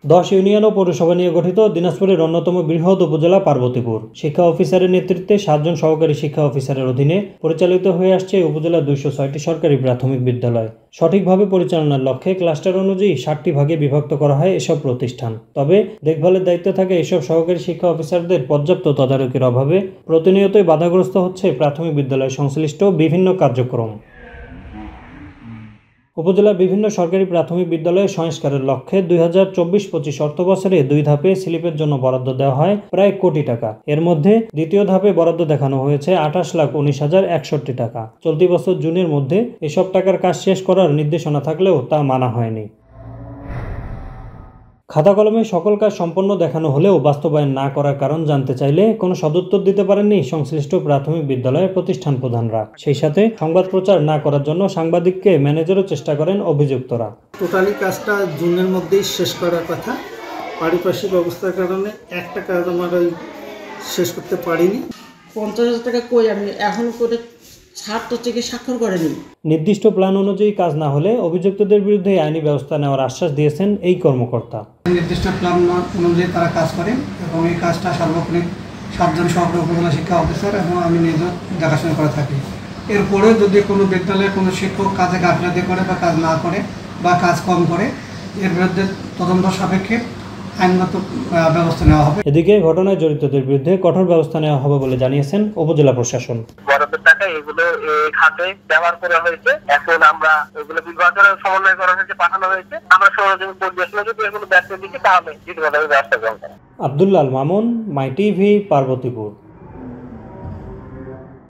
10 union ও পৌরসভা নিয়ে গঠিত দিনাজপুরের অন্যতম বৃহৎ উপজেলা পার্বতীপুর। শিক্ষা অফিসারের নেতৃত্বে 7 জন সহকারী শিক্ষা অফিসারের অধীনে পরিচালিত হয়ে আসছে উপজেলার 206টি সরকারি প্রাথমিক বিদ্যালয়। সঠিকভাবে পরিচালনার লক্ষ্যে ক্লাস্টার অনুযায়ী 7টি ভাগে বিভক্ত করা হয় এসব প্রতিষ্ঠান। তবে দেখভালের দায়িত্বে থাকে এসব সহকারী শিক্ষা অফিসারদের পর্যাপ্ত তদারকির অভাবে প্রতিনিয়তই বাধাগ্রস্ত হচ্ছে প্রাথমিক বিদ্যালয় সংশ্লিষ্ট বিভিন্ন কার্যক্রম। উপজেলার বিভিন্ন সরকারি প্রাথমিক বিদ্যালয়ে সংস্কারের লক্ষ্যে 2024-25 অর্থবছরে 2 ধাপে স্লিপের জন্য বরাদ্দ দেওয়া হয় প্রায় কোটি টাকা। এর মধ্যে দ্বিতীয় ধাপে বরাদ্দ দেখানো হয়েছে 28,19,061 টাকা। চলতি বছর জুনের মধ্যে এসব টাকার কাজ শেষ করার নির্দেশনা থাকলেও তা মানা হয়নি। খাতা কলমে সকল কাজ সম্পন্ন দেখানো হলেও বাস্তবায়ন না করার কারণ জানতে চাইলে কোনো সদুত্তর দিতে পারেননি সংশ্লিষ্ট প্রাথমিক বিদ্যালয়ের প্রতিষ্ঠান প্রধানরা। সেই সাথে সংবাদ প্রচার না করার জন্য সাংবাদিককে ম্যানেজারও চেষ্টা করেন অভিযুক্তরা। টোটালি কাজটা জুনের মধ্যেই শেষ করার কথা, পারিপার্শ্বিক অবস্থার কারণে একটা কাজ আমরা শেষ করতে পারিনি। 50,000 টাকা কই আমি এখন করে ছাড় থেকে স্বাক্ষর করেনি। নির্দিষ্ট প্ল্যান অনুযায়ী কাজ না হলে অভিযুক্তদের বিরুদ্ধে আইনি ব্যবস্থা নেওয়ার আশ্বাস দিয়েছেন এই কর্মকর্তা। নির্দিষ্ট প্ল্যান অনুযায়ী তারা কাজ করে এবং এই কাজটা সার্বক্ষণিক 7 জন সহকারী উপজেলা শিক্ষা অফিসার এবং আমি নিজে দেখাশোনা করে থাকি। এরপরে যদি কোনো বিদ্যালয়ে কোনো শিক্ষক কাজে গাফিলতি করে বা কাজ না করে বা কাজ কম করে, এর বিরুদ্ধে তদন্ত সাপেক্ষে আইনগত ব্যবস্থা নেওয়া হবে। এদিকে ঘটনায় জড়িতদের বিরুদ্ধে কঠোর ব্যবস্থা নেওয়া হবে বলে জানিয়েছেন উপজেলা প্রশাসন। বরাদ্দের টাকা এগুলো খাতে ব্যবহার করা হয়েছে, এখন আমরা এগুলো বিভাগের সমন্বয় করা হয়েছে, পাঠানো হয়েছে। আমরা সহযোগী পরিবেশনে যদি এগুলো ব্যর্থ দিচ্ছি তাহলে দৃঢ়ভাবে ব্যবস্থা গ্রহণ করা। আব্দুল্লাহ আল মামুন, মাই টিভি, পার্বতীপুর।